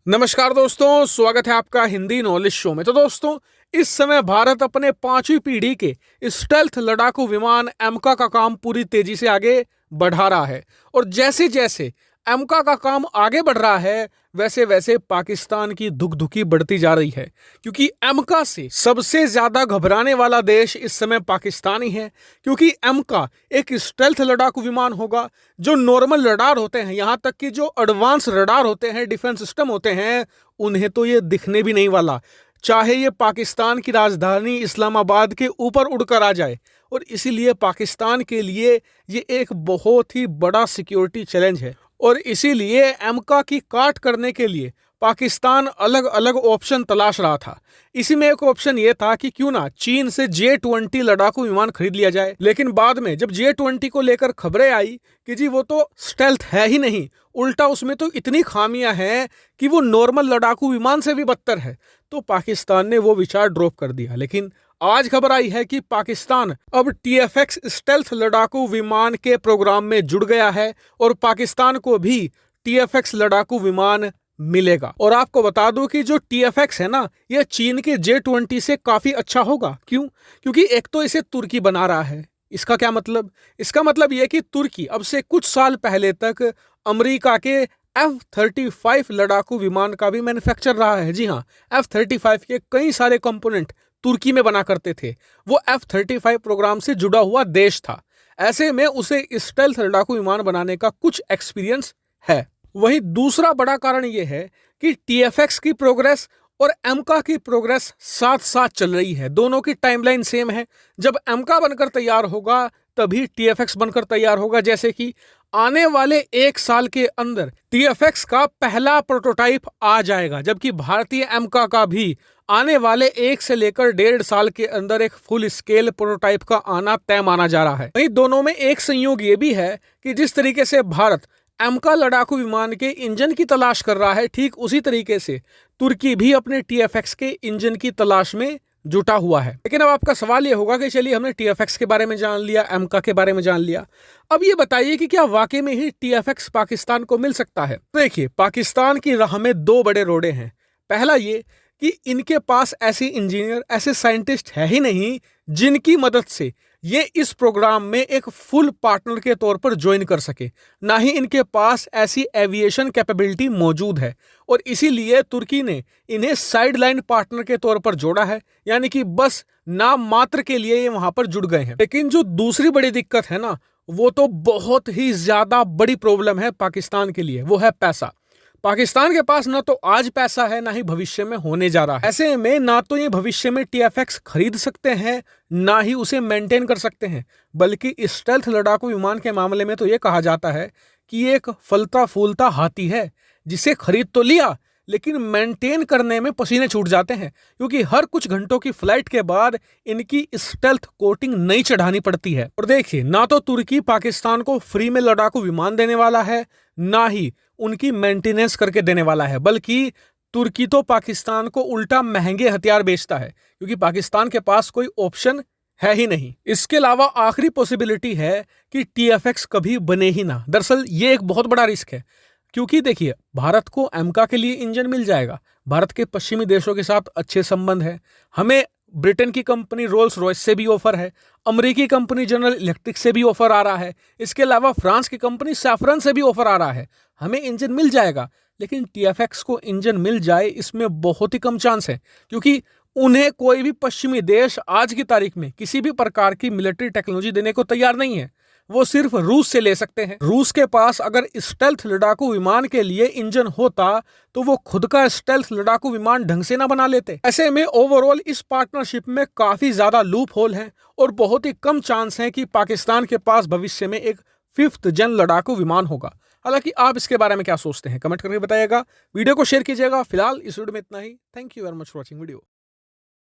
नमस्कार दोस्तों, स्वागत है आपका हिंदी नॉलेज शो में। तो दोस्तों, इस समय भारत अपने 5वीं पीढ़ी के स्टेल्थ लड़ाकू विमान एमका का काम पूरी तेजी से आगे बढ़ा रहा है। और जैसे जैसे एमका का काम आगे बढ़ रहा है, वैसे वैसे पाकिस्तान की धुकधुकी बढ़ती जा रही है, क्योंकि एमका से सबसे ज्यादा घबराने वाला देश इस समय पाकिस्तान ही है। क्योंकि एमका एक स्टेल्थ लड़ाकू विमान होगा। जो नॉर्मल रडार होते हैं, यहां तक कि जो एडवांस रडार होते हैं, डिफेंस सिस्टम होते हैं, उन्हें तो ये दिखने भी नहीं वाला, चाहे ये पाकिस्तान की राजधानी इस्लामाबाद के ऊपर उड़कर आ जाए। और इसीलिए पाकिस्तान के लिए ये एक बहुत ही बड़ा सिक्योरिटी चैलेंज है। और इसीलिए एमका की काट करने के लिए पाकिस्तान अलग अलग ऑप्शन तलाश रहा था। इसी में एक ऑप्शन यह था कि क्यों ना चीन से J-20 लड़ाकू विमान खरीद लिया जाए। लेकिन बाद में जब J-20 को लेकर खबरें आई कि जी वो तो स्टेल्थ है ही नहीं, उल्टा उसमें तो इतनी खामियां हैं कि वो नॉर्मल लड़ाकू विमान से भी बदतर है, तो पाकिस्तान ने वो विचार ड्रॉप कर दिया। लेकिन आज खबर आई है कि पाकिस्तान अब TFX स्टेल्थ लड़ाकू विमान के प्रोग्राम में जुड़ गया है और पाकिस्तान को भी TFX लड़ाकू विमान मिलेगा। और आपको बता दूं कि जो TFX है ना, यह चीन के J-20 से काफी अच्छा होगा। क्यों? क्योंकि एक तो इसे तुर्की बना रहा है। इसका क्या मतलब? इसका मतलब यह कि तुर्की अब से कुछ साल पहले तक अमेरिका के F-35 लड़ाकू विमान का भी मैन्युफैक्चर रहा है। जी हाँ, F-35 के कई सारे कंपोनेंट तुर्की में बना करते थे। वो F-35 प्रोग्राम से जुड़ा हुआ देश था। ऐसे में उसे स्टेल्थ लड़ाकू विमान बनाने का कुछ एक्सपीरियंस है। वहीं दूसरा बड़ा कारण यह है कि TFX की प्रोग्रेस और एमका की प्रोग्रेस साथ साथ चल रही है। दोनों की टाइमलाइन सेम है। जब एमका बनकर तैयार होगा तभी TFX बनकर तैयार होगा। जैसे कि आने वाले 1 साल के अंदर TFX का पहला प्रोटोटाइप आ जाएगा, जबकि भारतीय एमका का भी आने वाले 1 से लेकर 1.5 साल के अंदर एक फुल स्केल प्रोटोटाइप का आना तय माना जा रहा है। वहीं दोनों में एक संयोग ये भी है कि जिस तरीके से भारत एमका लड़ाकू विमान के इंजन की तलाश कर रहा है, ठीक उसी तरीके से तुर्की भी अपने TFX के इंजन की तलाश में जुटा हुआ है। लेकिन अब आपका सवाल ये होगा कि चलिए हमने TFX के बारे में जान लिया, एमका के बारे में जान लिया, अब ये बताइए कि क्या वाकई में ही TFX पाकिस्तान को मिल सकता है? देखिए, पाकिस्तान की राह में 2 बड़े रोड़े हैं। पहला ये कि इनके पास ऐसे इंजीनियर, ऐसे साइंटिस्ट है ही नहीं जिनकी मदद से ये इस प्रोग्राम में एक फुल पार्टनर के तौर पर ज्वाइन कर सके। ना ही इनके पास ऐसी एविएशन कैपेबिलिटी मौजूद है। और इसीलिए तुर्की ने इन्हें साइडलाइन पार्टनर के तौर पर जोड़ा है, यानी कि बस नाम मात्र के लिए ये वहां पर जुड़ गए हैं। लेकिन जो दूसरी बड़ी दिक्कत है ना, वो तो बहुत ही ज्यादा बड़ी प्रॉब्लम है पाकिस्तान के लिए, वो है पैसा। पाकिस्तान के पास ना तो आज पैसा है, ना ही भविष्य में होने जा रहा है। ऐसे में ना तो ये भविष्य में TFX खरीद सकते हैं, ना ही उसे मेंटेन कर सकते हैं। बल्कि स्टेल्थ लड़ाकू विमान के मामले में तो ये कहा जाता है कि ये एक फलता फूलता हाथी है, जिसे खरीद तो लिया लेकिन मेंटेन करने में पसीने छूट जाते हैं, क्योंकि हर कुछ घंटों की फ्लाइट के बाद इनकी स्टेल्थ कोटिंग नई चढ़ानी पड़ती है। और देखिए, ना तो तुर्की पाकिस्तान को फ्री में लड़ाकू विमान देने वाला है, ना ही उनकी मेंटेनेंस करके देने वाला है, बल्कि तुर्की तो पाकिस्तान को उल्टा महंगे हथियार बेचता है, क्योंकि पाकिस्तान के पास कोई ऑप्शन है ही नहीं। इसके अलावा आखिरी पॉसिबिलिटी है कि TFX कभी बने ही ना। दरअसल ये एक बहुत बड़ा रिस्क है, क्योंकि देखिए, भारत को एमका के लिए इंजन मिल जाएगा। भारत के पश्चिमी देशों के साथ अच्छे संबंध है। हमें ब्रिटेन की कंपनी रोल्स रॉयस से भी ऑफर है, अमेरिकी कंपनी जनरल इलेक्ट्रिक से भी ऑफर आ रहा है, इसके अलावा फ्रांस की कंपनी सैफरन से भी ऑफर आ रहा है। हमें इंजन मिल जाएगा। लेकिन TFX को इंजन मिल जाए, इसमें बहुत ही कम चांस है, क्योंकि उन्हें कोई भी पश्चिमी देश आज की तारीख में किसी भी प्रकार की मिलिट्री टेक्नोलॉजी देने को तैयार नहीं है। वो सिर्फ रूस से ले सकते हैं। रूस के पास अगर स्टेल्थ लड़ाकू विमान के लिए इंजन होता तो वो खुद का स्टेल्थ लड़ाकू विमान ढंग से ना बना लेते। ऐसे में ओवरऑल इस पार्टनरशिप में काफी ज्यादा लूप होल है और बहुत ही कम चांस है कि पाकिस्तान के पास भविष्य में एक 5th जन लड़ाकू विमान होगा। हालांकि आप इसके बारे में क्या सोचते हैं, कमेंट करके बताइएगा। वीडियो को शेयर कीजिएगा। फिलहाल इस वीडियो में इतना ही। Thank you very much for watching video.